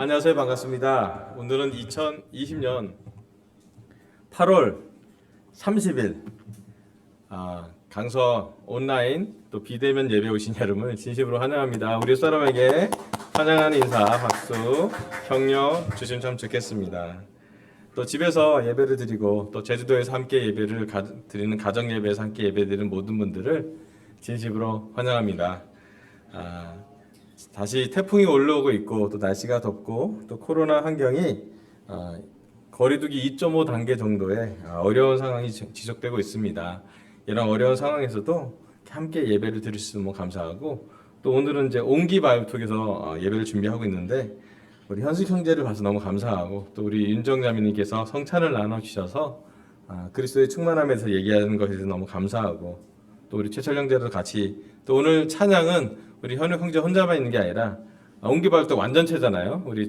안녕하세요. 반갑습니다. 오늘은 2020년 8월 30일 강서 온라인 또 비대면 예배 오신 여러분 진심으로 환영합니다. 우리 사람에게 환영하는 인사, 박수, 격려 주시면 참 좋겠습니다. 또 집에서 예배를 드리고 또 제주도에서 함께 예배를 드리는 가정 예배에서 함께 예배드리는 모든 분들을 진심으로 환영합니다. 다시 태풍이 올라오고 있고 또 날씨가 덥고 또 코로나 환경이 거리두기 2.5 단계 정도의 어려운 상황이 지속되고 있습니다. 이런 어려운 상황에서도 함께 예배를 드릴 수 있으면 감사하고 또 오늘은 이제 옹기바이오톡에서 예배를 준비하고 있는데 우리 현숙 형제를 봐서 너무 감사하고 또 우리 윤정자매님께서 성찬을 나눠주셔서 그리스도의 충만함에서 얘기하는 것에 대해서 너무 감사하고 또 우리 최철 형제도 같이 또 오늘 찬양은 우리 현욱 형제 혼자만 있는 게 아니라 옹기바이오톡 완전체잖아요. 우리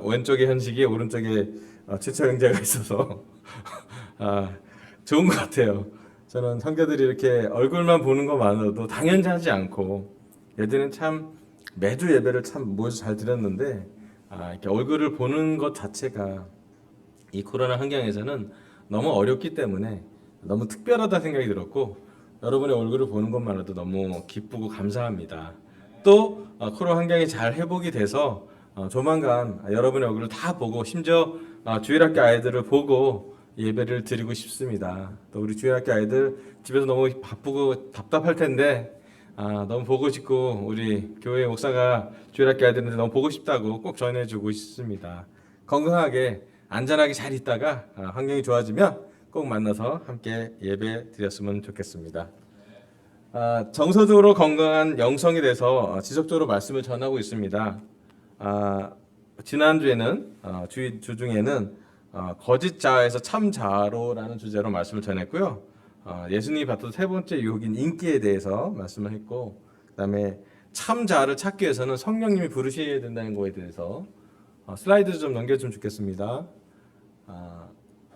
왼쪽에 현식이 오른쪽에 최철 형제가 있어서 좋은 것 같아요. 저는 형제들이 이렇게 얼굴만 보는 것만으로도 당연하지 않고 예전엔 참 매주 예배를 참 모여서 잘 드렸는데 이렇게 얼굴을 보는 것 자체가 이 코로나 환경에서는 너무 어렵기 때문에 너무 특별하다 생각이 들었고 여러분의 얼굴을 보는 것만으로도 너무 기쁘고 감사합니다. 또 코로나 환경이 잘 회복이 돼서 조만간 여러분의 얼굴을 다 보고 심지어 주일학교 아이들을 보고 예배를 드리고 싶습니다. 또 우리 주일학교 아이들 집에서 너무 바쁘고 답답할 텐데 너무 보고 싶고 우리 교회 목사가 주일학교 아이들한테 너무 보고 싶다고 꼭 전해주고 싶습니다. 건강하게 안전하게 잘 있다가 환경이 좋아지면 꼭 만나서 함께 예배 드렸으면 좋겠습니다. 정서적으로 건강한 영성이 돼서 지속적으로 말씀을 전하고 있습니다. 지난주에는 주중에는 거짓자아에서 참자아로라는 주제로 말씀을 전했고요. 예수님이 봤던 세 번째 유혹인 인기에 대해서 말씀을 했고 그다음에 참자아를 찾기 위해서는 성령님이 부르셔야 된다는 거에 대해서 슬라이드 좀 넘겨주면 좋겠습니다.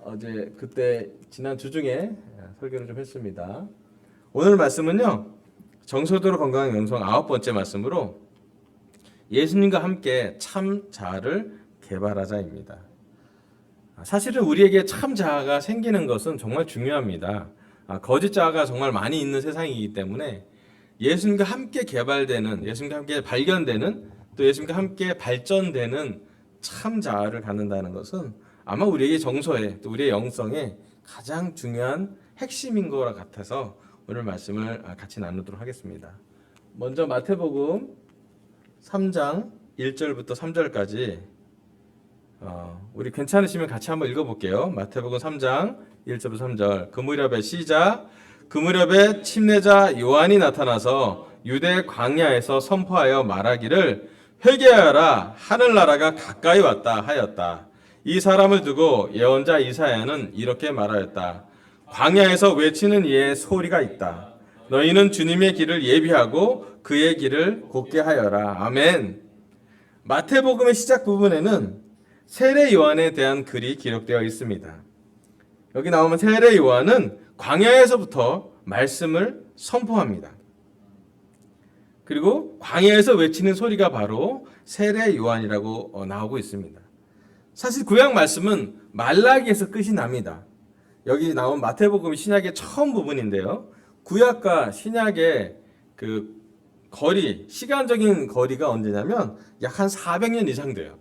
어제 그때 지난 주중에 설교를 좀 했습니다. 오늘 말씀은요. 정서적으로 건강한 영성 9번째 말씀으로 예수님과 함께 참자아를 개발하자입니다. 사실은 우리에게 참자아가 생기는 것은 정말 중요합니다. 거짓자아가 정말 많이 있는 세상이기 때문에 예수님과 함께 개발되는, 예수님과 함께 발견되는, 또 예수님과 함께 발전되는 참자아를 갖는다는 것은 아마 우리에게 정서에, 또 우리의 영성에 가장 중요한 핵심인 것 같아서 오늘 말씀을 같이 나누도록 하겠습니다. 먼저 마태복음 3장 1절부터 3절까지 우리 괜찮으시면 같이 한번 읽어볼게요. 마태복음 3장 1절부터 3절. 그 무렵에 시작. 그 무렵에 침례자 요한이 나타나서 유대 광야에서 선포하여 말하기를 회개하여라 하늘나라가 가까이 왔다 하였다. 이 사람을 두고 예언자 이사야는 이렇게 말하였다. 광야에서 외치는 이의 소리가 있다. 너희는 주님의 길을 예비하고 그의 길을 곧게 하여라. 아멘. 마태복음의 시작 부분에는 세례 요한에 대한 글이 기록되어 있습니다. 여기 나오면 세례 요한은 광야에서부터 말씀을 선포합니다. 그리고 광야에서 외치는 소리가 바로 세례 요한이라고 나오고 있습니다. 사실 구약 말씀은 말라기에서 끝이 납니다. 여기 나온 마태복음이 신약의 처음 부분인데요. 구약과 신약의 그 거리, 시간적인 거리가 언제냐면 약 한 400년 이상 돼요.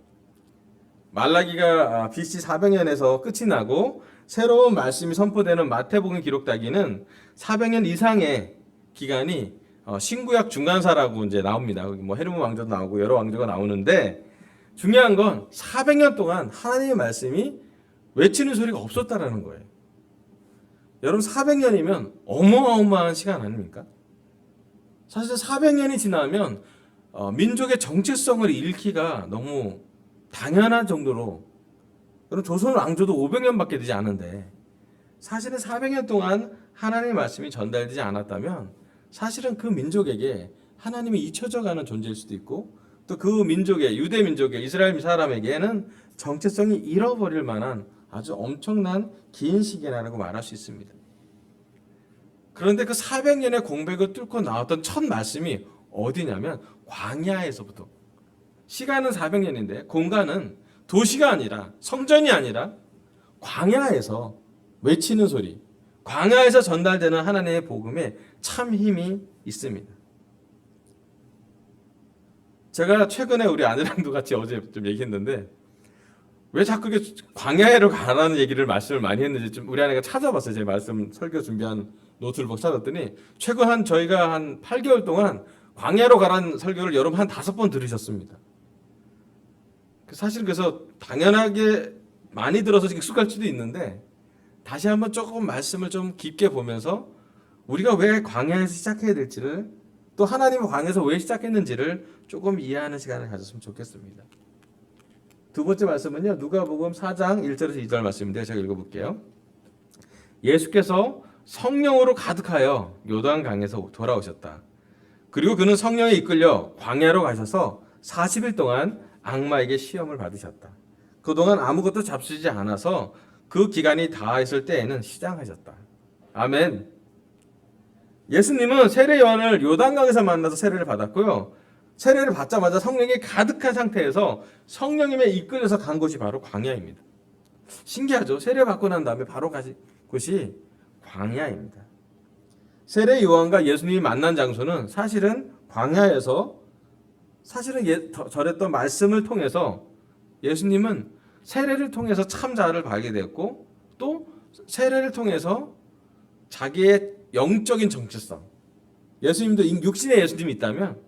말라기가 BC 400년에서 끝이 나고 새로운 말씀이 선포되는 마태복음이 기록되기는 400년 이상의 기간이 신구약 중간사라고 이제 나옵니다. 뭐 헤르몬 왕조도 나오고 여러 왕조가 나오는데 중요한 건 400년 동안 하나님의 말씀이 외치는 소리가 없었다라는 거예요. 여러분 400년이면 어마어마한 시간 아닙니까? 사실 400년이 지나면 민족의 정체성을 잃기가 너무 당연한 정도로 여러분 조선 왕조도 500년밖에 되지 않은데 사실은 400년 동안 하나님의 말씀이 전달되지 않았다면 사실은 그 민족에게 하나님이 잊혀져가는 존재일 수도 있고 또 그 민족의 유대 민족의 이스라엘 사람에게는 정체성이 잃어버릴 만한 아주 엄청난 긴 시기라고 말할 수 있습니다. 그런데 그 400년의 공백을 뚫고 나왔던 첫 말씀이 어디냐면 광야에서부터 시간은 400년인데 공간은 도시가 아니라 성전이 아니라 광야에서 외치는 소리, 광야에서 전달되는 하나님의 복음에 참 힘이 있습니다. 제가 최근에 우리 아내랑도 같이 어제 좀 얘기했는데 왜 자꾸 광야로 가라는 얘기를 말씀을 많이 했는지 좀 우리 아내가 찾아봤어요. 제 말씀 설교 준비한 노트를 찾았더니 최근 저희가 한 8개월 동안 광야로 가라는 설교를 여러분 한 5번 들으셨습니다. 사실 그래서 당연하게 많이 들어서 익숙할 수도 있는데 다시 한번 조금 말씀을 좀 깊게 보면서 우리가 왜 광야에서 시작해야 될지를 또 하나님은 광야에서 왜 시작했는지를 조금 이해하는 시간을 가졌으면 좋겠습니다. 두 번째 말씀은요. 누가복음 4장 1절에서 2절 말씀인데요. 제가 읽어볼게요. 예수께서 성령으로 가득하여 요단강에서 돌아오셨다. 그리고 그는 성령에 이끌려 광야로 가셔서 40일 동안 악마에게 시험을 받으셨다. 그동안 아무것도 잡수지 않아서 그 기간이 다했을 때에는 시장하셨다. 아멘. 예수님은 세례 요한을 요단강에서 만나서 세례를 받았고요. 세례를 받자마자 성령이 가득한 상태에서 성령님에 이끌려서 간 곳이 바로 광야입니다. 신기하죠? 세례 받고 난 다음에 바로 가신 곳이 광야입니다. 세례 요한과 예수님이 만난 장소는 사실은 광야에서 전했던 말씀을 통해서 예수님은 세례를 통해서 참 자아를 발견했고 또 세례를 통해서 자기의 영적인 정체성, 예수님도 육신의 예수님이 있다면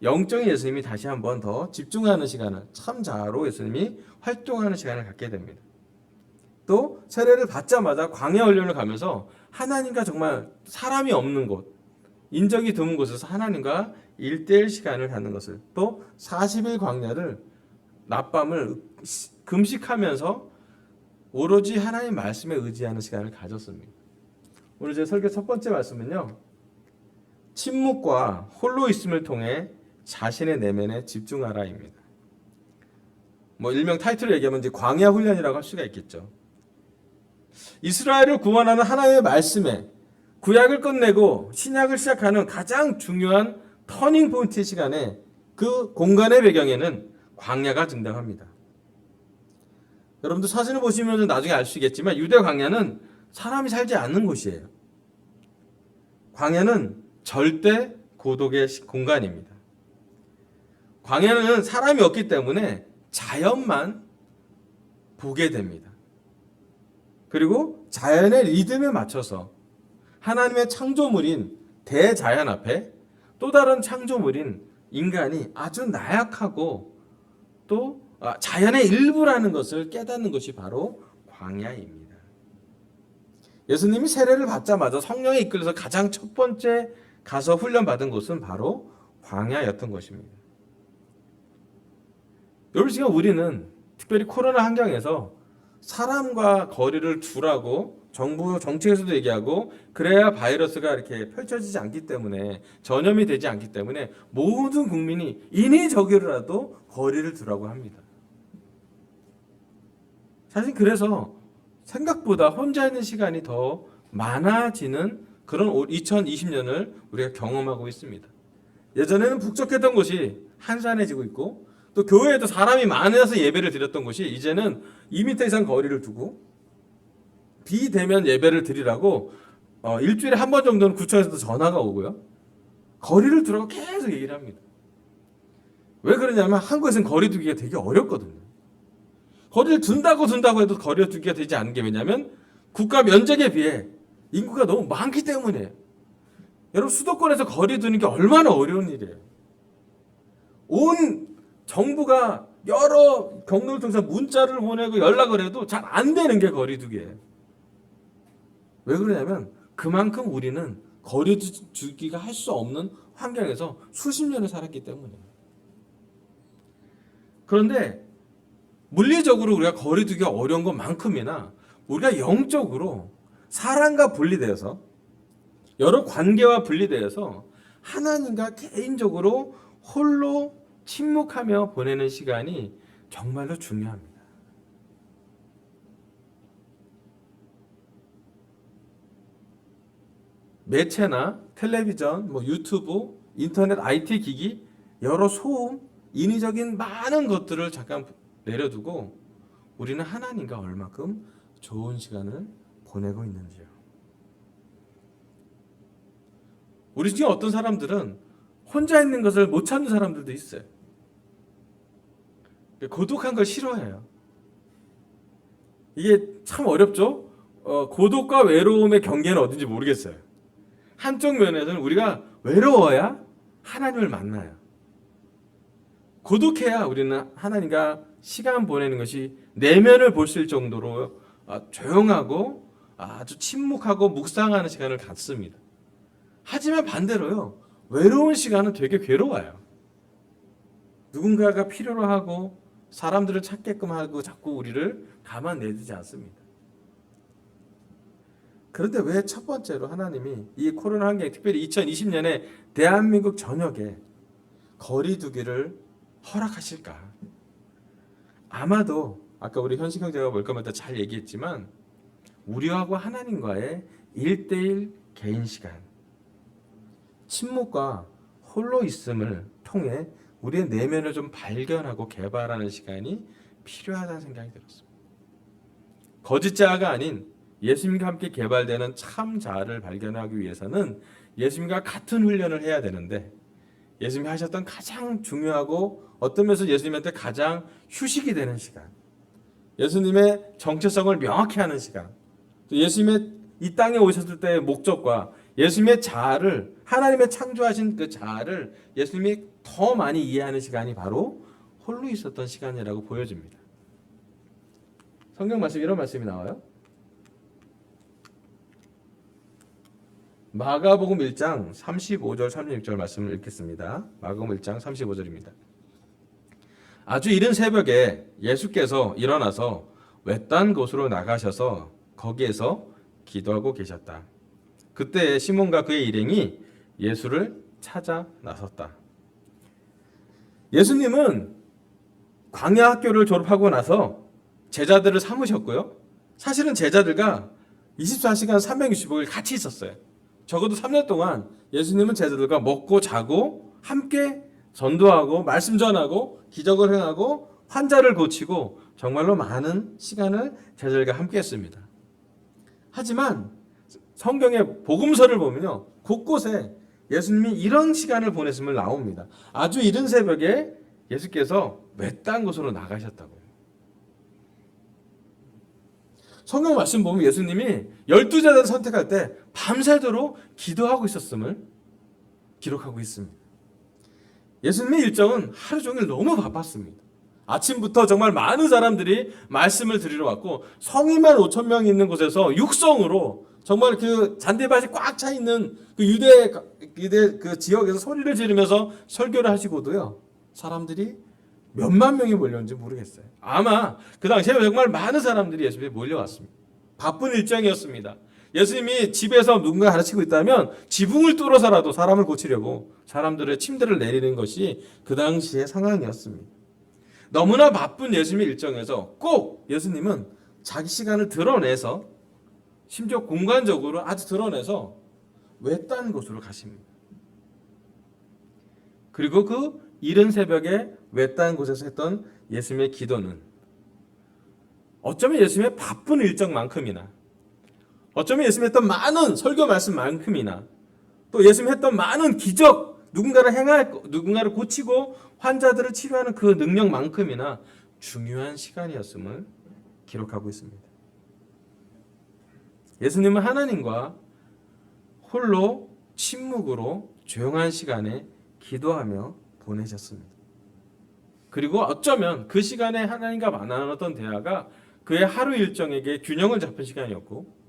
영적인 예수님이 다시 한번 더 집중하는 시간을 참 자아로 예수님이 활동하는 시간을 갖게 됩니다. 또 세례를 받자마자 광야 훈련을 가면서 하나님과 정말 사람이 없는 곳, 인적이 드문 곳에서 하나님과 1대1 시간을 갖는 것을 또 40일 광야를 낮밤을 금식하면서 오로지 하나님 말씀에 의지하는 시간을 가졌습니다. 오늘 제 설교 첫 번째 말씀은요. 침묵과 홀로 있음을 통해 자신의 내면에 집중하라입니다. 일명 타이틀을 얘기하면 이제 광야 훈련이라고 할 수가 있겠죠. 이스라엘을 구원하는 하나님의 말씀에 구약을 끝내고 신약을 시작하는 가장 중요한 터닝 포인트의 시간에 그 공간의 배경에는 광야가 등장합니다. 여러분들 사진을 보시면 나중에 알 수 있겠지만 유대 광야는 사람이 살지 않는 곳이에요. 광야는 절대 고독의 공간입니다. 광야는 사람이 없기 때문에 자연만 보게 됩니다. 그리고 자연의 리듬에 맞춰서 하나님의 창조물인 대자연 앞에 또 다른 창조물인 인간이 아주 나약하고 또 자연의 일부라는 것을 깨닫는 것이 바로 광야입니다. 예수님이 세례를 받자마자 성령에 이끌려서 가장 첫 번째 가서 훈련받은 곳은 바로 광야였던 것입니다. 여러분 지금 우리는 특별히 코로나 환경에서 사람과 거리를 두라고 정부 정책에서도 얘기하고 그래야 바이러스가 이렇게 펼쳐지지 않기 때문에 전염이 되지 않기 때문에 모든 국민이 인위적으로라도 거리를 두라고 합니다. 사실 그래서 생각보다 혼자 있는 시간이 더 많아지는 그런 2020년을 우리가 경험하고 있습니다. 예전에는 북적했던 곳이 한산해지고 있고 또 교회에도 사람이 많아서 예배를 드렸던 곳이 이제는 2m 이상 거리를 두고 비대면 예배를 드리라고 일주일에 한 번 정도는 구청에서도 전화가 오고요. 거리를 두라고 계속 얘기를 합니다. 왜 그러냐면 한국에서는 거리 두기가 되게 어렵거든요. 거리를 둔다고 해도 거리를 두기가 되지 않은 게 왜냐면 국가 면적에 비해 인구가 너무 많기 때문에 여러분 수도권에서 거리 두는 게 얼마나 어려운 일이에요. 온 정부가 여러 경로를 통해서 문자를 보내고 연락을 해도 잘 안 되는 게 거리 두기예요. 왜 그러냐면 그만큼 우리는 거리 두기가 할 수 없는 환경에서 수십 년을 살았기 때문에. 그런데 물리적으로 우리가 거리 두기가 어려운 것만큼이나 우리가 영적으로 사람과 분리되어서 여러 관계와 분리되어서 하나님과 개인적으로 홀로 침묵하며 보내는 시간이 정말로 중요합니다. 매체나 텔레비전, 유튜브, 인터넷, IT 기기, 여러 소음, 인위적인 많은 것들을 잠깐 내려두고 우리는 하나님과 얼마큼 좋은 시간을 보내고 있는지요. 우리 중에 어떤 사람들은 혼자 있는 것을 못 참는 사람들도 있어요. 고독한 걸 싫어해요. 이게 참 어렵죠? 고독과 외로움의 경계는 어딘지 모르겠어요. 한쪽 면에서는 우리가 외로워야 하나님을 만나요. 고독해야 우리는 하나님과 시간 보내는 것이 내면을 볼 수 있을 정도로 조용하고 아주 침묵하고 묵상하는 시간을 갖습니다. 하지만 반대로요, 외로운 시간은 되게 괴로워요. 누군가가 필요로 하고 사람들을 찾게끔 하고 자꾸 우리를 가만 내두지 않습니다. 그런데 왜 첫 번째로 하나님이 이 코로나 환경, 특별히 2020년에 대한민국 전역에 거리 두기를 허락하실까? 아마도 아까 우리 현식 형제가 몰카마다 잘 얘기했지만 우리하고 하나님과의 1대1 개인 시간, 침묵과 홀로 있음을 통해 우리의 내면을 좀 발견하고 개발하는 시간이 필요하다는 생각이 들었습니다. 거짓 자아가 아닌 예수님과 함께 개발되는 참 자아를 발견하기 위해서는 예수님과 같은 훈련을 해야 되는데, 예수님이 하셨던 가장 중요하고 어떤 면에서 예수님한테 가장 휴식이 되는 시간, 예수님의 정체성을 명확히 하는 시간, 또 예수님의 이 땅에 오셨을 때의 목적과 예수님의 자아를, 하나님의 창조하신 그 자아를 예수님이 더 많이 이해하는 시간이 바로 홀로 있었던 시간이라고 보여집니다. 성경 말씀, 이런 말씀이 나와요. 마가복음 1장 35절 36절 말씀을 읽겠습니다. 마가복음 1장 35절입니다. 아주 이른 새벽에 예수께서 일어나서 외딴 곳으로 나가셔서 거기에서 기도하고 계셨다. 그때 시몬과 그의 일행이 예수를 찾아 나섰다. 예수님은 광야 학교를 졸업하고 나서 제자들을 삼으셨고요. 사실은 제자들과 24시간 365일 같이 있었어요. 적어도 3년 동안 예수님은 제자들과 먹고 자고 함께 전도하고 말씀 전하고 기적을 행하고 환자를 고치고 정말로 많은 시간을 제자들과 함께 했습니다. 하지만 성경의 복음서를 보면요, 곳곳에 예수님이 이런 시간을 보냈음을 나옵니다. 아주 이른 새벽에 예수께서 외딴 곳으로 나가셨다고요. 성경 말씀 보면 예수님이 12제자를 선택할 때 밤새도록 기도하고 있었음을 기록하고 있습니다. 예수님의 일정은 하루 종일 너무 바빴습니다. 아침부터 정말 많은 사람들이 말씀을 드리러 왔고, 성인만 5천 명이 있는 곳에서 육성으로 정말 그 잔디밭이 꽉 차 있는 그 유대 그 지역에서 소리를 지르면서 설교를 하시고도요, 사람들이 몇만 명이 몰렸는지 모르겠어요. 아마 그 당시에 정말 많은 사람들이 예수님에 몰려왔습니다. 바쁜 일정이었습니다. 예수님이 집에서 누군가 가르치고 있다면 지붕을 뚫어서라도 사람을 고치려고 사람들의 침대를 내리는 것이 그 당시의 상황이었습니다. 너무나 바쁜 예수님의 일정에서 꼭 예수님은 자기 시간을 드러내서, 심지어 공간적으로 아주 드러내서 외딴 곳으로 가십니다. 그리고 그 이른 새벽에 외딴 곳에서 했던 예수님의 기도는 어쩌면 예수님의 바쁜 일정만큼이나, 어쩌면 예수님이 했던 많은 설교 말씀만큼이나, 또 예수님이 했던 많은 기적, 누군가를 고치고 환자들을 치료하는 그 능력만큼이나 중요한 시간이었음을 기록하고 있습니다. 예수님은 하나님과 홀로 침묵으로 조용한 시간에 기도하며 보내셨습니다. 그리고 어쩌면 그 시간에 하나님과 나눴던 대화가 그의 하루 일정에게 균형을 잡은 시간이었고,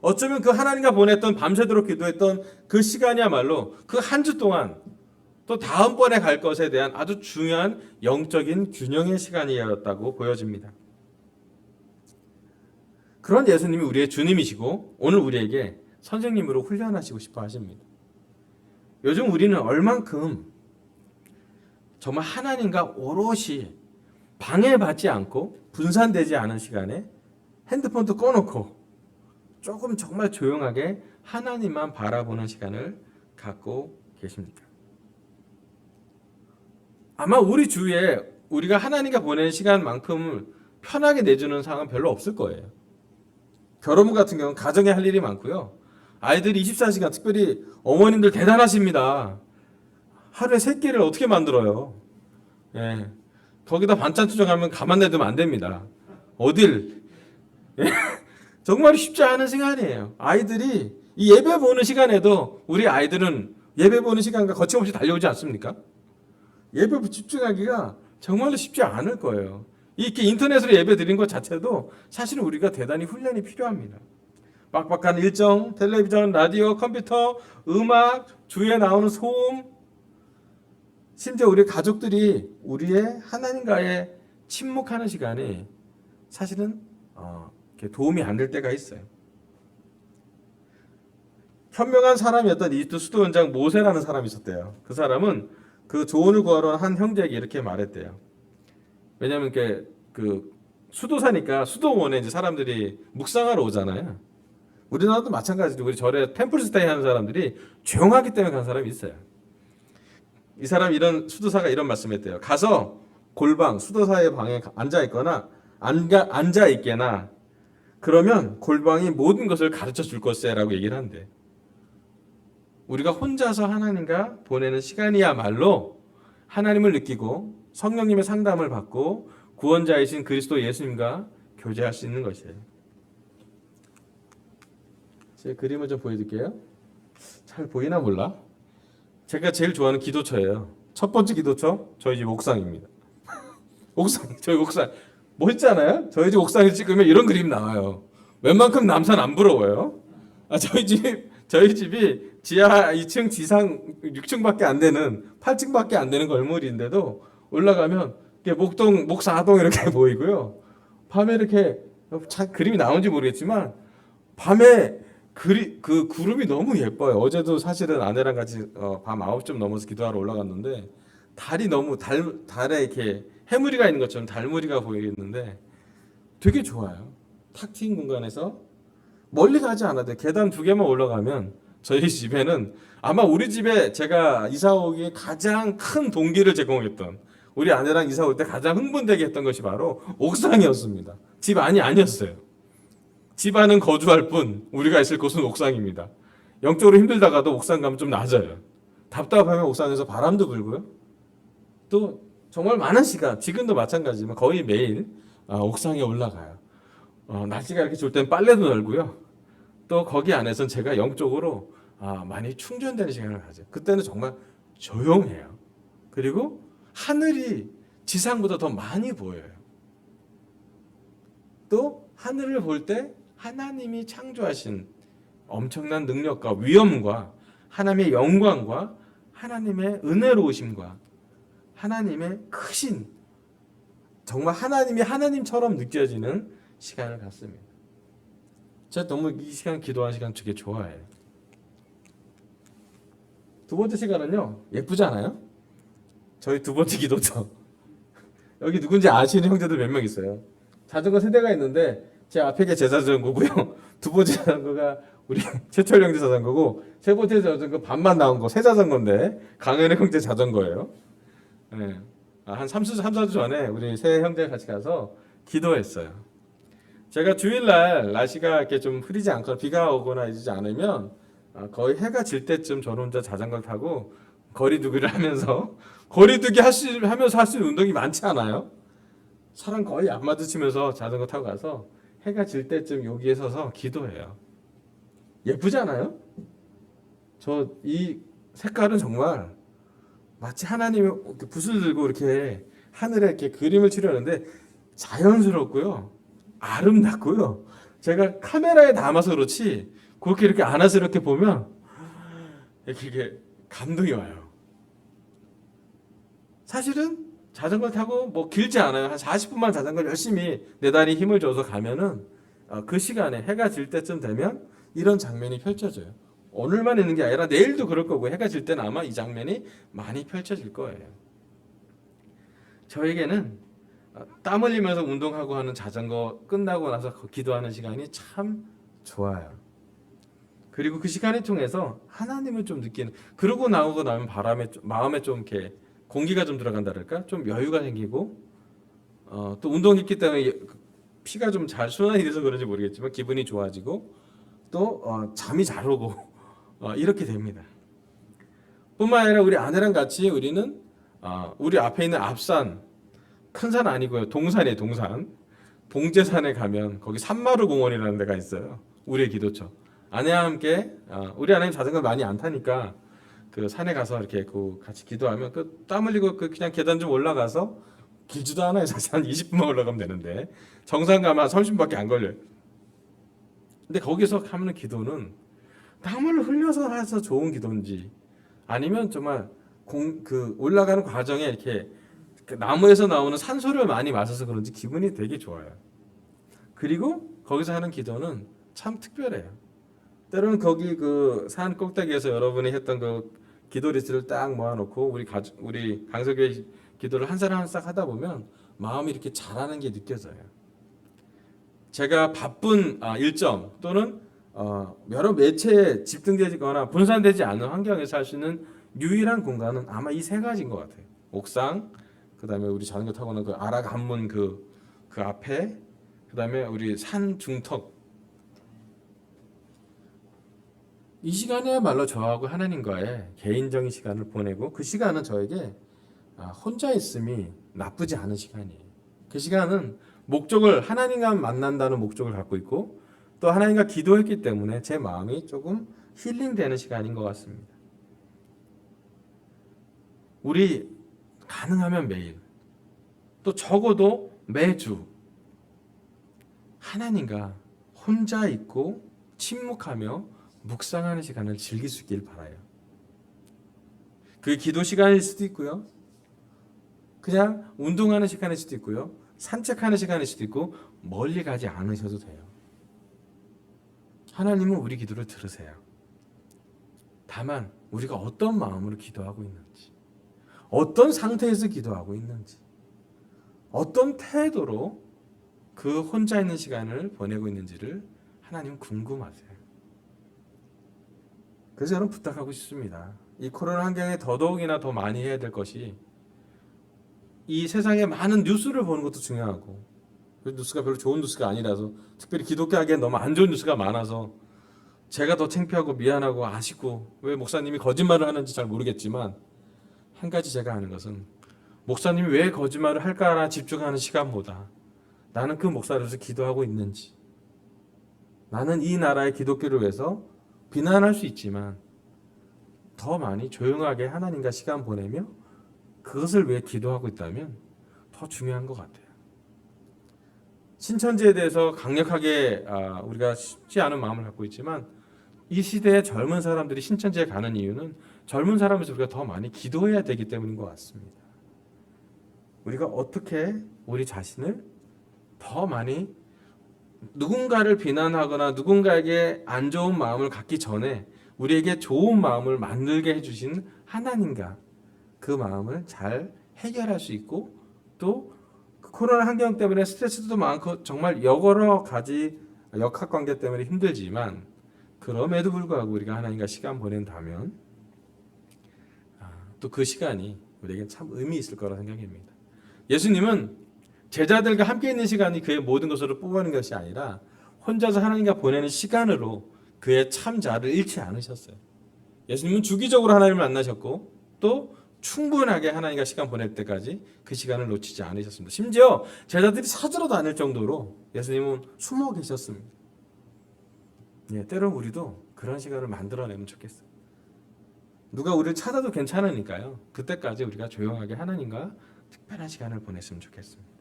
어쩌면 그 하나님과 보냈던 밤새도록 기도했던 그 시간이야말로 그 한 주 동안 또 다음번에 갈 것에 대한 아주 중요한 영적인 균형의 시간이었다고 보여집니다. 그런 예수님이 우리의 주님이시고 오늘 우리에게 선생님으로 훈련하시고 싶어 하십니다. 요즘 우리는 얼만큼 정말 하나님과 오롯이 방해받지 않고 분산되지 않은 시간에 핸드폰도 꺼놓고 조금 정말 조용하게 하나님만 바라보는 시간을 갖고 계십니까? 아마 우리 주위에 우리가 하나님과 보내는 시간만큼 편하게 내주는 상황은 별로 없을 거예요. 결혼부 같은 경우는 가정에 할 일이 많고요. 아이들이 24시간, 특별히 어머님들 대단하십니다. 하루에 3끼를 어떻게 만들어요? 예. 거기다 반찬 투정하면 가만 내두면 안 됩니다. 어딜? 예. 정말 쉽지 않은 시간이에요. 아이들이 이 예배 보는 시간에도 우리 아이들은 예배 보는 시간과 거침없이 달려오지 않습니까? 예배 집중하기가 정말로 쉽지 않을 거예요. 이렇게 인터넷으로 예배 드린 것 자체도 사실은 우리가 대단히 훈련이 필요합니다. 빡빡한 일정, 텔레비전, 라디오, 컴퓨터, 음악, 주위에 나오는 소음, 심지어 우리 가족들이 우리의 하나님과의 침묵하는 시간이 사실은 이렇게 도움이 안 될 때가 있어요. 현명한 사람이었던 이집트 수도원장 모세라는 사람이 있었대요. 그 사람은 그 조언을 구하러 한 형제에게 이렇게 말했대요. 왜냐하면 그 수도사니까 수도원에 이제 사람들이 묵상하러 오잖아요. 우리나라도 마찬가지로 우리 절에 템플스테이 하는 사람들이 조용하기 때문에 간 사람이 있어요. 이 사람 이런 수도사가 이런 말씀했대요. 가서 골방 수도사의 방에 앉아 있거나 앉아 있게나 그러면 골방이 모든 것을 가르쳐 줄 것이라고 얘기를 한대. 우리가 혼자서 하나님과 보내는 시간이야말로 하나님을 느끼고 성령님의 상담을 받고 구원자이신 그리스도 예수님과 교제할 수 있는 것이에요. 제 그림을 좀 보여드릴게요. 잘 보이나 몰라? 제가 제일 좋아하는 기도처예요. 첫 번째 기도처 저희 집 옥상입니다. 옥상, 저희 옥상 멋있잖아요. 저희 집 옥상에 찍으면 이런 그림 나와요. 웬만큼 남산 안 부러워요. 저희 집이 지하 2층, 지상 6층밖에 안 되는 8층밖에 안 되는 건물인데도 올라가면 목동, 목사동 이렇게 보이고요. 밤에 이렇게 그림이 나온지 모르겠지만 밤에 그 구름이 너무 예뻐요. 어제도 사실은 아내랑 같이 밤 9시 넘어서 기도하러 올라갔는데 달이 너무 달에 이렇게 해무리가 있는 것처럼 달무리가 보이는데 되게 좋아요. 탁 트인 공간에서 멀리 가지 않아도 계단 2개만 올라가면 저희 집에는 아마 우리 집에 제가 이사 오기에 가장 큰 동기를 제공했던 우리 아내랑 이사 올 때 가장 흥분되게 했던 것이 바로 옥상이었습니다. 집 안이 아니었어요. 집 안은 거주할 뿐 우리가 있을 곳은 옥상입니다. 영적으로 힘들다가도 옥상 가면 좀 낮아요. 답답하면 옥상에서 바람도 불고요. 또 정말 많은 시간, 지금도 마찬가지지만 거의 매일 옥상에 올라가요. 날씨가 이렇게 좋을 땐 빨래도 널고요. 또 거기 안에서는 제가 영적으로 많이 충전되는 시간을 가져요. 그때는 정말 조용해요. 그리고 하늘이 지상보다 더 많이 보여요. 또 하늘을 볼 때 하나님이 창조하신 엄청난 능력과 위엄과 하나님의 영광과 하나님의 은혜로우심과 하나님의 크신 정말 하나님이 하나님처럼 느껴지는 시간을 갖습니다. 제가 너무 이 시간 기도하는 시간 되게 좋아해요. 두 번째 시간은요. 예쁘지 않아요? 저희 두 번째 기도죠. 여기 누군지 아시는 형제들 몇 명 있어요. 자전거 3대가 있는데 제 앞에 게 제 자전거고요. 두 번째 자전거가 우리 최철 형제 자전거고 세 번째 자전거 반만 나온 거 새 자전거인데 강현의 형제 자전거예요. 네. 한 3-4주 전에 우리 세 형제 같이 가서 기도했어요. 제가 주일날 날씨가 이렇게 좀 흐리지 않거나 비가 오거나 이러지 않으면 거의 해가 질 때쯤 저는 혼자 자전거를 타고 거리두기를 하면서 거리두기 하면서 할 수 있는 운동이 많지 않아요? 사람 거의 안 마주치면서 자전거 타고 가서 해가 질 때쯤 여기에 서서 기도해요. 예쁘지 않아요? 저 이 색깔은 정말 마치 하나님이 붓을 들고 이렇게 하늘에 이렇게 그림을 칠하는데 자연스럽고요. 아름답고요. 제가 카메라에 담아서 그렇지 그렇게 이렇게 안아스럽게 보면 이렇게 감동이 와요. 사실은 자전거 타고 뭐 길지 않아요. 한 40분만 자전거 열심히 내 다리 힘을 줘서 가면은 그 시간에 해가 질 때쯤 되면 이런 장면이 펼쳐져요. 오늘만 있는 게 아니라 내일도 그럴 거고 해가 질 때는 아마 이 장면이 많이 펼쳐질 거예요. 저에게는 땀 흘리면서 운동하고 하는 자전거 끝나고 나서 기도하는 시간이 참 좋아요. 그리고 그 시간을 통해서 하나님을 좀 느끼는 그러고 나오고 나면 마음에 좀 이렇게 공기가 좀 들어간다랄까? 좀 여유가 생기고 또 운동했기 때문에 피가 좀 잘 순환이 돼서 그런지 모르겠지만 기분이 좋아지고 또 잠이 잘 오고 이렇게 됩니다. 뿐만 아니라 우리 아내랑 같이 우리는 우리 앞에 있는 앞산, 큰 산 아니고요. 동산이에요, 동산. 봉제산에 가면 거기 산마루 공원이라는 데가 있어요. 우리의 기도처. 아내와 함께 우리 아내는 자전거 많이 안 타니까 그 산에 가서 이렇게 같이 기도하면 그 땀 흘리고 그냥 계단 좀 올라가서 길지도 않아요. 사실 한 20분만 올라가면 되는데 정상 가면 한 30분밖에 안 걸려요. 근데 거기서 하는 기도는 땀을 흘려서 해서 좋은 기도인지 아니면 정말 올라가는 과정에 이렇게 그 나무에서 나오는 산소를 많이 마셔서 그런지 기분이 되게 좋아요. 그리고 거기서 하는 기도는 참 특별해요. 때로는 거기 그 산 꼭대기에서 여러분이 했던 그 기도 리스트를 딱 모아놓고 우리 강석교회 기도를 한 사람 한 싹 하다 보면 마음이 이렇게 잘하는 게 느껴져요. 제가 바쁜 일정 또는 여러 매체에 집중되거나 분산되지 않은 환경에서 할 수 있는 유일한 공간은 아마 이 세 가지인 것 같아요. 옥상, 그 다음에 우리 자전거 타고는 그 아라 관문 그 앞에, 그 다음에 우리 산 중턱. 이 시간에야말로 저하고 하나님과의 개인적인 시간을 보내고 그 시간은 저에게 혼자 있음이 나쁘지 않은 시간이에요. 그 시간은 목적을 하나님과 만난다는 목적을 갖고 있고 또 하나님과 기도했기 때문에 제 마음이 조금 힐링되는 시간인 것 같습니다. 우리 가능하면 매일 또 적어도 매주 하나님과 혼자 있고 침묵하며 묵상하는 시간을 즐길 수 있길 바라요. 그게 기도 시간일 수도 있고요. 그냥 운동하는 시간일 수도 있고요. 산책하는 시간일 수도 있고 멀리 가지 않으셔도 돼요. 하나님은 우리 기도를 들으세요. 다만 우리가 어떤 마음으로 기도하고 있는지, 어떤 상태에서 기도하고 있는지, 어떤 태도로 그 혼자 있는 시간을 보내고 있는지를 하나님은 궁금하세요. 그래서 저는 부탁하고 싶습니다. 이 코로나 환경에 더더욱이나 더 많이 해야 될 것이 이 세상에 많은 뉴스를 보는 것도 중요하고 그 뉴스가 별로 좋은 뉴스가 아니라서 특별히 기독교하기엔 너무 안 좋은 뉴스가 많아서 제가 더 창피하고 미안하고 아쉽고 왜 목사님이 거짓말을 하는지 잘 모르겠지만 한 가지 제가 아는 것은 목사님이 왜 거짓말을 할까나 집중하는 시간보다 나는 그 목사로서 기도하고 있는지 나는 이 나라의 기독교를 위해서 비난할 수 있지만 더 많이 조용하게 하나님과 시간 보내며 그것을 위해 기도하고 있다면 더 중요한 것 같아요. 신천지에 대해서 강력하게 우리가 쉽지 않은 마음을 갖고 있지만 이 시대의 젊은 사람들이 신천지에 가는 이유는 젊은 사람에서 우리가 더 많이 기도해야 되기 때문인 것 같습니다. 우리가 어떻게 우리 자신을 더 많이 누군가를 비난하거나 누군가에게 안 좋은 마음을 갖기 전에 우리에게 좋은 마음을 만들게 해주신 하나님과 그 마음을 잘 해결할 수 있고 또 코로나 환경 때문에 스트레스도 많고 정말 여러 가지 역학관계 때문에 힘들지만 그럼에도 불구하고 우리가 하나님과 시간 보낸다면 또 그 시간이 우리에게 참 의미 있을 거라 생각합니다. 예수님은 제자들과 함께 있는 시간이 그의 모든 것으로 뽑아낸 것이 아니라 혼자서 하나님과 보내는 시간으로 그의 참자를 잃지 않으셨어요. 예수님은 주기적으로 하나님을 만나셨고 또 충분하게 하나님과 시간 보낼 때까지 그 시간을 놓치지 않으셨습니다. 심지어 제자들이 찾으러 다닐 정도로 예수님은 숨어 계셨습니다. 때로는 우리도 그런 시간을 만들어내면 좋겠어요. 누가 우리를 찾아도 괜찮으니까요. 그때까지 우리가 조용하게 하나님과 특별한 시간을 보냈으면 좋겠습니다.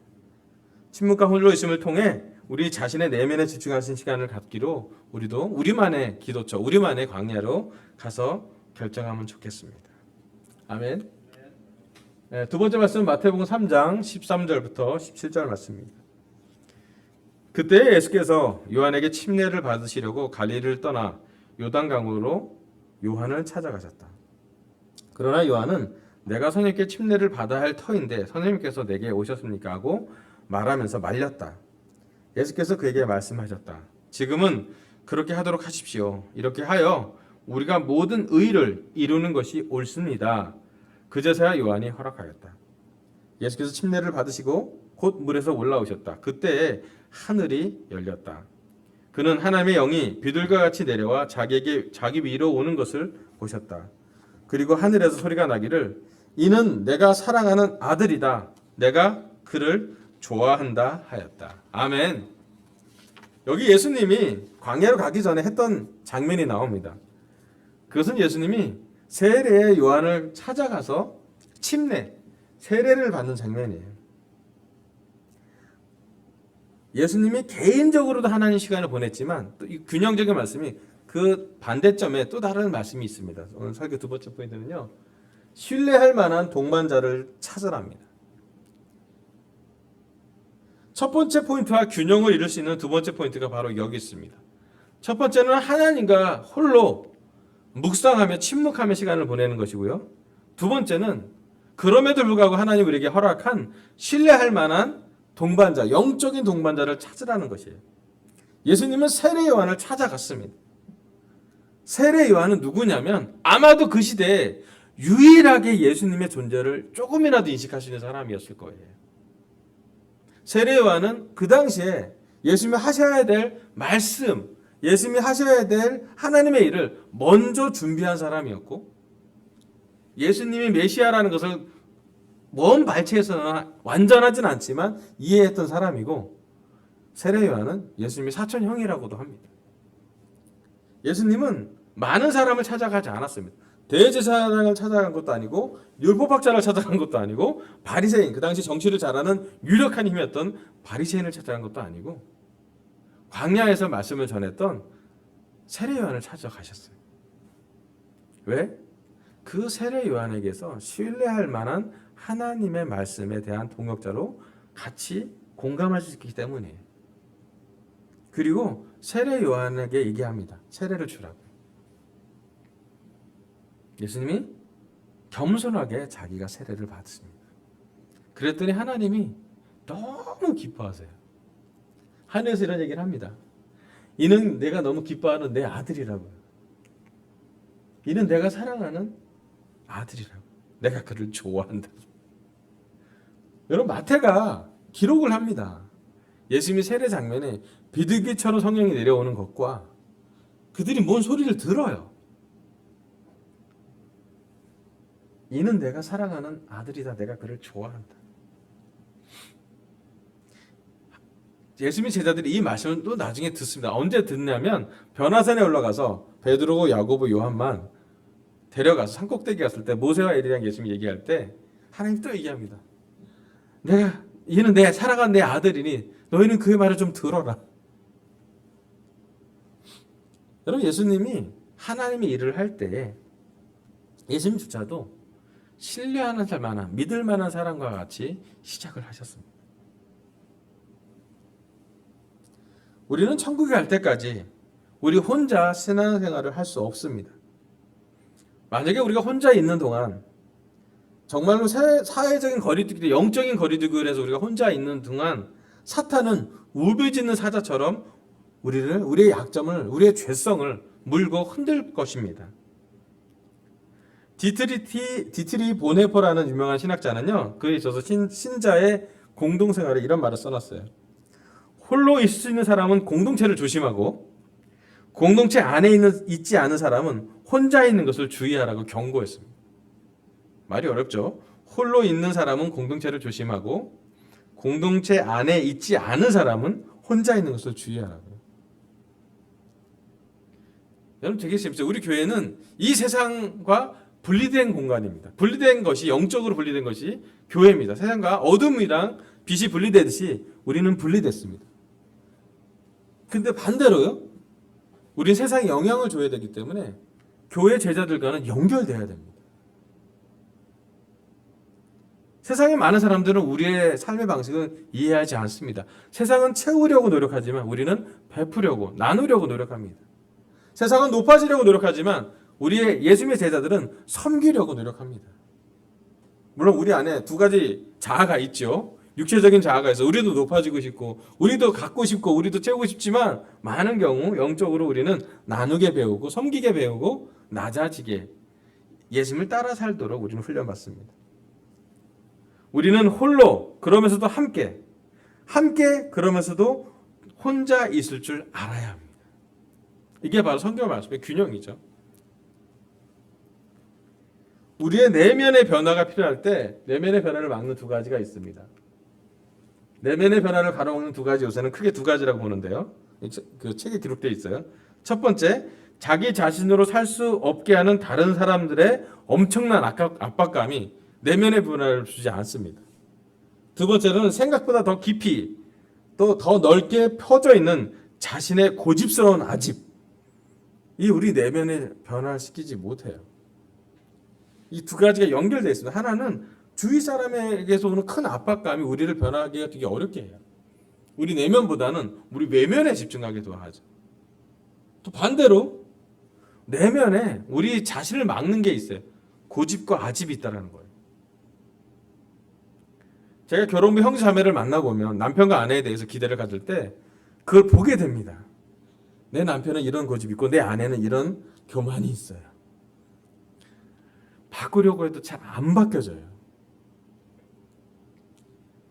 침묵과 홀로 있음을 통해 우리 자신의 내면에 집중하신 시간을 갖기로 우리도 우리만의 기도처, 우리만의 광야로 가서 결정하면 좋겠습니다. 아멘. 두 번째 말씀은 마태복음 3장 13절부터 17절 말씀입니다. 그때 예수께서 요한에게 침례를 받으시려고 갈릴리를 떠나 요단강으로 요한을 찾아가셨다. 그러나 요한은 내가 선생님께 침례를 받아야 할 터인데 선생님께서 내게 오셨습니까? 하고 말하면서 말렸다. 예수께서 그에게 말씀하셨다. 지금은 그렇게 하도록 하십시오. 이렇게 하여 우리가 모든 의를 이루는 것이 옳습니다. 그제서야 요한이 허락하였다. 예수께서 침례를 받으시고 곧 물에서 올라오셨다. 그때 하늘이 열렸다. 그는 하나님의 영이 비둘과 같이 내려와 자기 위로 오는 것을 보셨다. 그리고 하늘에서 소리가 나기를 이는 내가 사랑하는 아들이다. 내가 그를 좋아한다 하였다. 아멘. 여기 예수님이 광야로 가기 전에 했던 장면이 나옵니다. 그것은 예수님이 세례의 요한을 찾아가서 세례를 받는 장면이에요. 예수님이 개인적으로도 하나님 시간을 보냈지만 또 이 균형적인 말씀이 그 반대점에 또 다른 말씀이 있습니다. 오늘 설교 두 번째 포인트는요. 신뢰할 만한 동반자를 찾으랍니다. 첫 번째 포인트와 균형을 이룰 수 있는 두 번째 포인트가 바로 여기 있습니다. 첫 번째는 하나님과 홀로 묵상하며 침묵하며 시간을 보내는 것이고요. 두 번째는 그럼에도 불구하고 하나님 우리에게 허락한 신뢰할 만한 동반자, 영적인 동반자를 찾으라는 것이에요. 예수님은 세례 요한을 찾아갔습니다. 세례 요한은 누구냐면 아마도 그 시대에 유일하게 예수님의 존재를 조금이라도 인식할 수 있는 사람이었을 거예요. 세례 요한은 그 당시에 예수님이 하셔야 될 말씀, 예수님이 하셔야 될 하나님의 일을 먼저 준비한 사람이었고 예수님이 메시아라는 것을 먼 발치에서는 완전하진 않지만 이해했던 사람이고 세례 요한은 예수님의 사촌 형이라고도 합니다. 예수님은 많은 사람을 찾아가지 않았습니다. 대제사장을 찾아간 것도 아니고 율법학자를 찾아간 것도 아니고 바리새인, 그 당시 정치를 잘하는 유력한 힘이었던 바리새인을 찾아간 것도 아니고 광야에서 말씀을 전했던 세례 요한을 찾아가셨어요. 왜? 그 세례 요한에게서 신뢰할 만한 하나님의 말씀에 대한 동역자로 같이 공감할 수 있기 때문이에요. 그리고 세례 요한에게 얘기합니다. 세례를 주라고. 예수님이 겸손하게 자기가 세례를 받습니다. 그랬더니 하나님이 너무 기뻐하세요. 하늘에서 이런 얘기를 합니다. 이는 내가 너무 기뻐하는 내 아들이라고요. 이는 내가 사랑하는 아들이라고. 내가 그를 좋아한다. 여러분 마태가 기록을 합니다. 예수님이 세례 장면에 비둘기처럼 성령이 내려오는 것과 그들이 뭔 소리를 들어요. 이는 내가 사랑하는 아들이다. 내가 그를 좋아한다. 예수님의 제자들이 이 말씀을 또 나중에 듣습니다. 언제 듣냐면 변화산에 올라가서 베드로고 야고보 요한만 데려가서 산꼭대기 갔을 때 모세와 엘리야랑 예수님이 얘기할 때 하나님 또 얘기합니다. 이는 내 사랑하는 내 아들이니 너희는 그의 말을 좀 들어라. 여러분 예수님이 하나님의 일을 할 때 예수님조차도 신뢰하는 만한 믿을 만한 사람과 같이 시작을 하셨습니다. 우리는 천국에 갈 때까지 우리 혼자 신앙생활을 할 수 없습니다. 만약에 우리가 혼자 있는 동안 정말로 사회적인 거리두기, 영적인 거리두기를 해서 우리가 혼자 있는 동안 사탄은 울부짖는 사자처럼 우리의 약점을, 우리의 죄성을 물고 흔들 것입니다. 디트리 보네퍼라는 유명한 신학자는요, 그에 있어서 신자의 공동생활에 이런 말을 써놨어요. 홀로 있을 수 있는 사람은 공동체를 조심하고 공동체 안에 있지 않은 사람은 혼자 있는 것을 주의하라고 경고했습니다. 말이 어렵죠? 홀로 있는 사람은 공동체를 조심하고 공동체 안에 있지 않은 사람은 혼자 있는 것을 주의하라고요. 여러분 되게 재밌죠? 우리 교회는 이 세상과 분리된 공간입니다. 분리된 것이, 영적으로 분리된 것이 교회입니다. 세상과 어둠이랑 빛이 분리되듯이 우리는 분리됐습니다. 근데 반대로요, 우린 세상에 영향을 줘야 되기 때문에 교회 제자들과는 연결돼야 됩니다. 세상에 많은 사람들은 우리의 삶의 방식을 이해하지 않습니다. 세상은 채우려고 노력하지만 우리는 베푸려고, 나누려고 노력합니다. 세상은 높아지려고 노력하지만 우리의 예수님의 제자들은 섬기려고 노력합니다. 물론 우리 안에 두 가지 자아가 있죠. 육체적인 자아가 있어. 우리도 높아지고 싶고, 우리도 갖고 싶고, 우리도 채우고 싶지만 많은 경우 영적으로 우리는 나누게 배우고, 섬기게 배우고, 낮아지게, 예수님을 따라 살도록 우리는 훈련받습니다. 우리는 홀로 그러면서도 함께 그러면서도 혼자 있을 줄 알아야 합니다. 이게 바로 성경 말씀의 균형이죠. 우리의 내면의 변화가 필요할 때 내면의 변화를 막는 두 가지가 있습니다. 내면의 변화를 가로막는 두 가지 요소는 크게 두 가지라고 보는데요. 그 책에 기록되어 있어요. 첫 번째, 자기 자신으로 살 수 없게 하는 다른 사람들의 엄청난 압박감이 내면의 변화를 주지 않습니다. 두 번째는 생각보다 더 깊이 또 더 넓게 퍼져 있는 자신의 고집스러운 아집. 이 우리 내면에 변화를 시키지 못해요. 이 두 가지가 연결되어 있습니다. 하나는 주위 사람에게서 오는 큰 압박감이 우리를 변하기가 되게 어렵게 해요. 우리 내면보다는 우리 외면에 집중하게 도와하죠. 또 반대로 내면에 우리 자신을 막는 게 있어요. 고집과 아집이 있다는 거예요. 제가 결혼부 형제 자매를 만나보면 남편과 아내에 대해서 기대를 가질 때 그걸 보게 됩니다. 내 남편은 이런 고집이 있고 내 아내는 이런 교만이 있어요. 바꾸려고 해도 잘 안 바뀌어져요.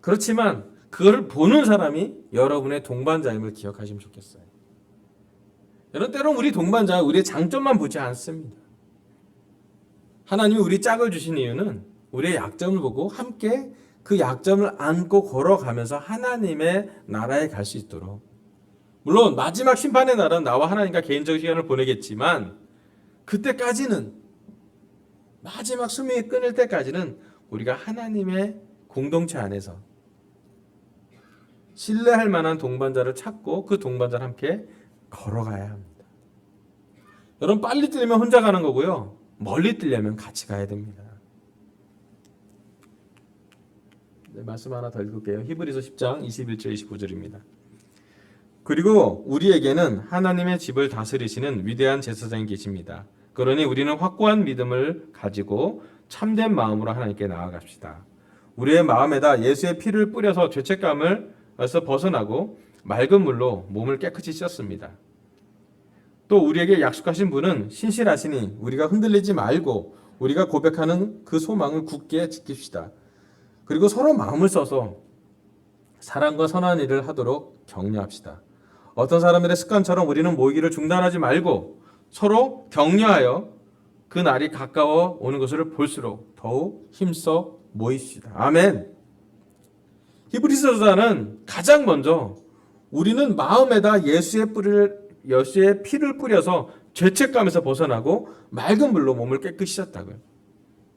그렇지만 그걸 보는 사람이 여러분의 동반자임을 기억하시면 좋겠어요. 여러분, 때론 우리 동반자가 우리의 장점만 보지 않습니다. 하나님이 우리 짝을 주신 이유는 우리의 약점을 보고 함께 그 약점을 안고 걸어가면서 하나님의 나라에 갈 수 있도록. 물론 마지막 심판의 날은 나와 하나님과 개인적 시간을 보내겠지만 그때까지는, 마지막 수명이 끊을 때까지는 우리가 하나님의 공동체 안에서 신뢰할 만한 동반자를 찾고 그 동반자와 함께 걸어가야 합니다. 여러분, 빨리 뛰려면 혼자 가는 거고요. 멀리 뛰려면 같이 가야 됩니다. 네, 말씀 하나 더 읽을게요. 히브리서 10장 21절 29절입니다. 그리고 우리에게는 하나님의 집을 다스리시는 위대한 제사장이 계십니다. 그러니 우리는 확고한 믿음을 가지고 참된 마음으로 하나님께 나아갑시다. 우리의 마음에다 예수의 피를 뿌려서 죄책감에서 벗어나고 맑은 물로 몸을 깨끗이 씻었습니다. 또 우리에게 약속하신 분은 신실하시니 우리가 흔들리지 말고 우리가 고백하는 그 소망을 굳게 지킵시다. 그리고 서로 마음을 써서 사랑과 선한 일을 하도록 격려합시다. 어떤 사람들의 습관처럼 우리는 모이기를 중단하지 말고 서로 격려하여 그 날이 가까워 오는 것을 볼수록 더욱 힘써 모이시다. 아멘. 히브리서자는 가장 먼저 우리는 마음에다 예수의 피를 뿌려서 죄책감에서 벗어나고 맑은 물로 몸을 깨끗이 씻었다고요.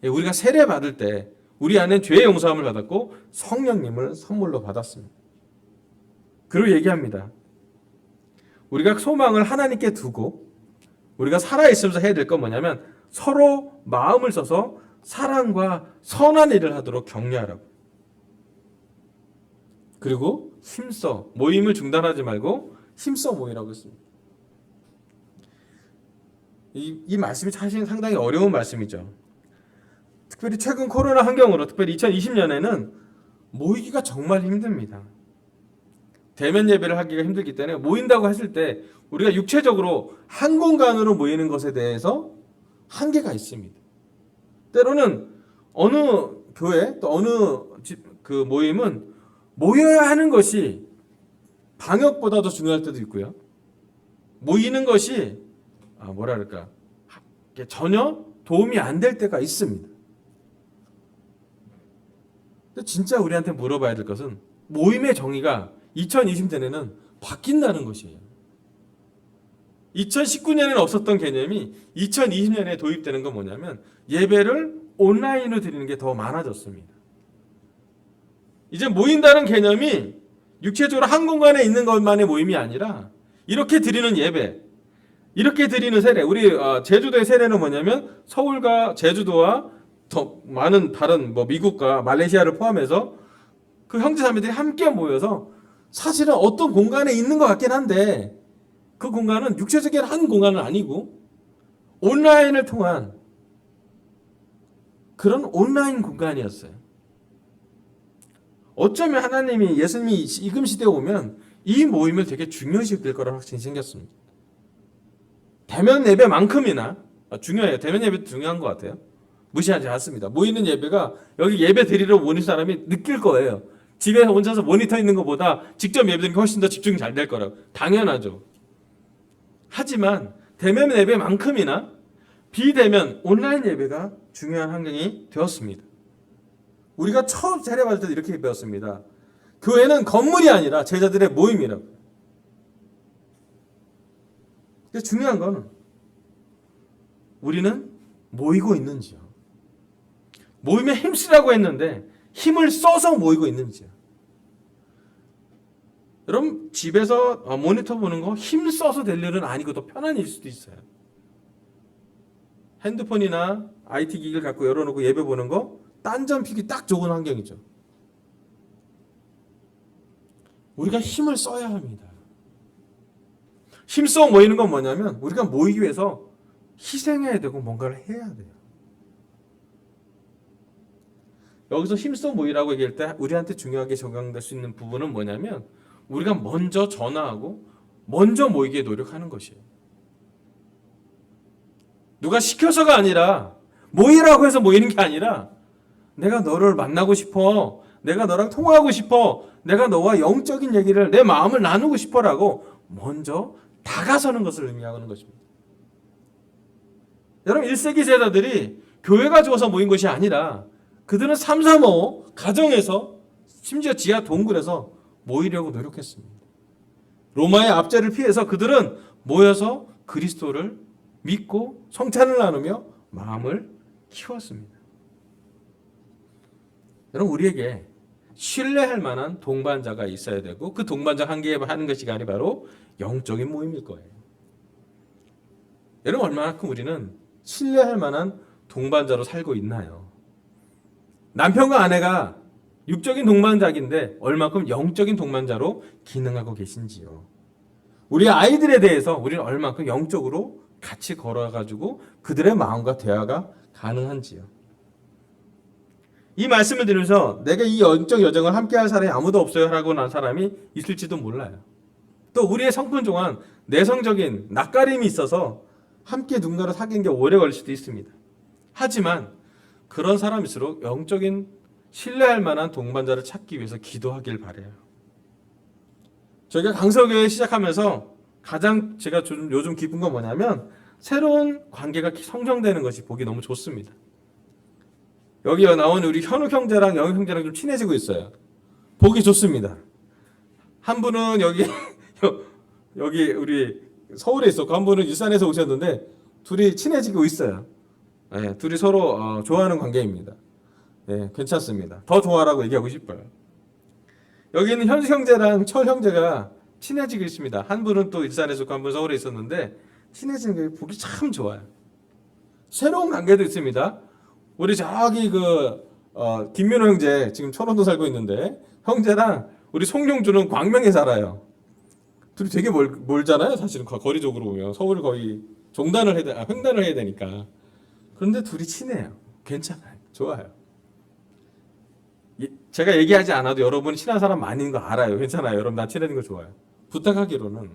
우리가 세례 받을 때 우리 안에 죄의 용서함을 받았고 성령님을 선물로 받았습니다. 그리고 얘기합니다. 우리가 소망을 하나님께 두고 우리가 살아있으면서 해야 될 건 뭐냐면 서로 마음을 써서 사랑과 선한 일을 하도록 격려하라고. 그리고 힘써 모임을 중단하지 말고 힘써 모이라고 했습니다. 이 말씀이 사실 상당히 어려운 말씀이죠. 특별히 최근 코로나 환경으로 특별히 2020년에는 모이기가 정말 힘듭니다. 대면 예배를 하기가 힘들기 때문에 모인다고 했을 때 우리가 육체적으로 한 공간으로 모이는 것에 대해서 한계가 있습니다. 때로는 어느 교회 또 어느 그 모임은 모여야 하는 것이 방역보다도 중요할 때도 있고요. 모이는 것이 전혀 도움이 안 될 때가 있습니다. 근데 진짜 우리한테 물어봐야 될 것은 모임의 정의가 2020년에는 바뀐다는 것이에요. 2019년에는 없었던 개념이 2020년에 도입되는 건 뭐냐면 예배를 온라인으로 드리는 게 더 많아졌습니다. 이제 모인다는 개념이 육체적으로 한 공간에 있는 것만의 모임이 아니라 이렇게 드리는 예배, 이렇게 드리는 세례. 우리 제주도의 세례는 뭐냐면 서울과 제주도와 더 많은 다른 미국과 말레이시아를 포함해서 그 형제자매들이 함께 모여서 사실은 어떤 공간에 있는 것 같긴 한데 그 공간은 육체적인 한 공간은 아니고 온라인을 통한 그런 온라인 공간이었어요. 어쩌면 하나님이 예수님이 이금 시대에 오면 이 모임을 되게 중요시 여길 거라는 확신이 생겼습니다. 대면 예배만큼이나 중요해요. 대면 예배도 중요한 것 같아요. 무시하지 않습니다. 모이는 예배가 여기 예배 드리러 오는 사람이 느낄 거예요. 집에 혼자서 모니터 있는 것보다 직접 예배 드리는 게 훨씬 더 집중이 잘 될 거라고. 당연하죠. 하지만 대면 예배만큼이나 비대면 온라인 예배가 중요한 환경이 되었습니다. 우리가 처음 세례받을 때 이렇게 배웠습니다. 교회는 건물이 아니라 제자들의 모임이라고. 근데 중요한 거는 우리는 모이고 있는지요. 모임에 힘쓰라고 했는데 힘을 써서 모이고 있는지요. 여러분 집에서 모니터 보는 거 힘 써서 될 일은 아니고 더 편한 일일 수도 있어요. 핸드폰이나 IT 기기를 갖고 열어놓고 예배 보는 거 딴점 피기 딱 좋은 환경이죠. 우리가 힘을 써야 합니다. 힘써 모이는 건 뭐냐면 우리가 모이기 위해서 희생해야 되고 뭔가를 해야 돼요. 여기서 힘써 모이라고 얘기할 때 우리한테 중요하게 적용될 수 있는 부분은 뭐냐면 우리가 먼저 전화하고 먼저 모이기에 노력하는 것이에요. 누가 시켜서가 아니라 모이라고 해서 모이는 게 아니라 내가 너를 만나고 싶어. 내가 너랑 통화하고 싶어. 내가 너와 영적인 얘기를 내 마음을 나누고 싶어라고 먼저 다가서는 것을 의미하는 것입니다. 여러분 1세기 제자들이 교회가 좋아서 모인 것이 아니라 그들은 335 가정에서 심지어 지하 동굴에서 모이려고 노력했습니다. 로마의 압제를 피해서 그들은 모여서 그리스도를 믿고 성찬을 나누며 마음을 키웠습니다. 여러분 우리에게 신뢰할 만한 동반자가 있어야 되고 그 동반자 함께 하는 것이 바로 영적인 모임일 거예요. 여러분 얼마만큼 우리는 신뢰할 만한 동반자로 살고 있나요? 남편과 아내가 육적인 동반자인데 얼마큼 영적인 동반자로 기능하고 계신지요? 우리 아이들에 대해서 우리는 얼마큼 영적으로 같이 걸어가지고 그들의 마음과 대화가 가능한지요? 이 말씀을 들으면서 내가 이 영적 여정을 함께할 사람이 아무도 없어요 라고 난 사람이 있을지도 몰라요. 또 우리의 성품 중한 내성적인 낯가림이 있어서 함께 누군가를 사귀는 게 오래 걸릴 수도 있습니다. 하지만 그런 사람일수록 영적인 신뢰할 만한 동반자를 찾기 위해서 기도하길 바라요. 저희가 강서교회 시작하면서 가장 제가 요즘 기쁜 건 뭐냐면 새로운 관계가 성장되는 것이 보기 너무 좋습니다. 여기 나온 우리 현욱 형제랑 영욱 형제랑 좀 친해지고 있어요. 보기 좋습니다. 한 분은 여기 우리 서울에 있었고 한 분은 일산에서 오셨는데 둘이 친해지고 있어요. 네, 둘이 서로 좋아하는 관계입니다. 네, 괜찮습니다. 더 좋아라고 얘기하고 싶어요. 여기는 현수 형제랑 철 형제가 친해지고 있습니다. 한 분은 또 일산에 있었고 한 분은 서울에 있었는데 친해지는 게 보기 참 좋아요. 새로운 관계도 있습니다. 우리 저기 김민호 형제 지금 천원도 살고 있는데 형제랑 우리 송영주는 광명에 살아요. 둘이 되게 멀잖아요. 사실은 거리적으로 보면 서울을 거의 횡단을 해야 되니까. 그런데 둘이 친해요. 괜찮아요. 좋아요. 제가 얘기하지 않아도 여러분이 친한 사람 많은 거 알아요. 괜찮아요. 여러분 나 친해지는 거 좋아요. 부탁하기로는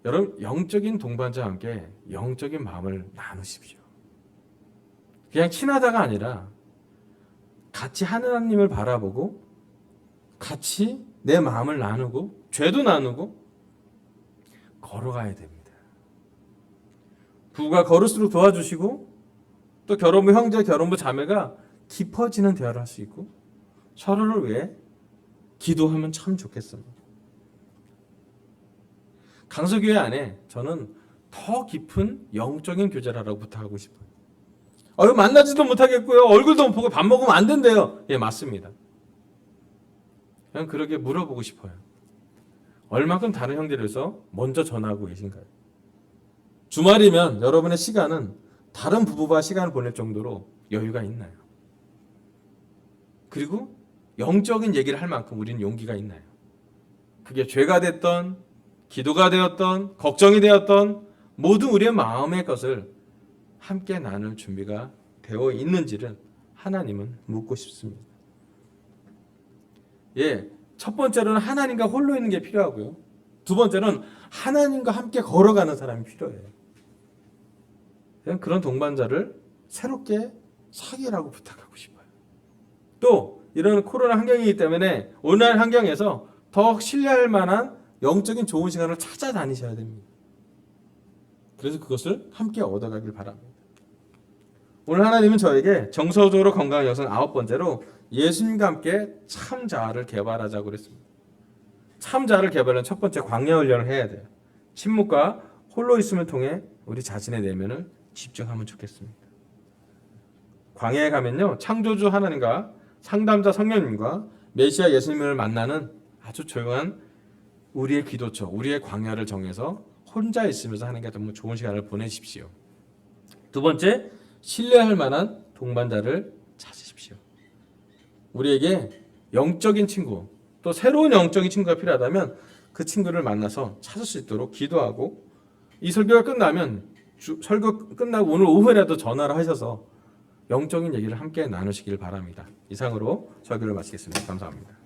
여러분 영적인 동반자와 함께 영적인 마음을 나누십시오. 그냥 친하다가 아니라 같이 하나님을 바라보고 같이 내 마음을 나누고 죄도 나누고 걸어가야 됩니다. 부부가 걸을수록 도와주시고 또 결혼부 형제, 결혼부 자매가 깊어지는 대화를 할 수 있고 서로를 위해 기도하면 참 좋겠습니다. 강서교회 안에 저는 더 깊은 영적인 교제를 하라고 부탁하고 싶어요. 만나지도 못하겠고요. 얼굴도 못 보고 밥 먹으면 안 된대요. 예, 맞습니다. 그냥 그러게 물어보고 싶어요. 얼마큼 다른 형제로서 먼저 전화하고 계신가요? 주말이면 여러분의 시간은 다른 부부와 시간을 보낼 정도로 여유가 있나요? 그리고 영적인 얘기를 할 만큼 우리는 용기가 있나요? 그게 죄가 됐던, 기도가 되었던, 걱정이 되었던 모든 우리의 마음의 것을 함께 나눌 준비가 되어 있는지를 하나님은 묻고 싶습니다. 예, 첫 번째로는 하나님과 홀로 있는 게 필요하고요. 두 번째는 하나님과 함께 걸어가는 사람이 필요해요. 그런 동반자를 새롭게 사귀라고 부탁하고 싶어요. 또 이런 코로나 환경이기 때문에 온라인 환경에서 더 신뢰할 만한 영적인 좋은 시간을 찾아다니셔야 됩니다. 그래서 그것을 함께 얻어가길 바랍니다. 오늘 하나님은 저에게 정서적으로 건강한 영성 9번째로 예수님과 함께 참 자아를 개발하자고 그랬습니다. 참 자아를 개발하는 첫 번째 광야 훈련을 해야 돼요. 침묵과 홀로 있음을 통해 우리 자신의 내면을 집중하면 좋겠습니다. 광야에 가면요, 창조주 하나님과 상담자 성령님과 메시아 예수님을 만나는 아주 조용한 우리의 기도처, 우리의 광야를 정해서 혼자 있으면서 하나님과 너무 좋은 시간을 보내십시오. 두 번째, 신뢰할 만한 동반자를 찾으십시오. 우리에게 영적인 친구, 또 새로운 영적인 친구가 필요하다면 그 친구를 만나서 찾을 수 있도록 기도하고, 이 설교가 끝나면 설교 끝나고 오늘 오후에라도 전화를 하셔서 영적인 얘기를 함께 나누시길 바랍니다. 이상으로 설교를 마치겠습니다. 감사합니다.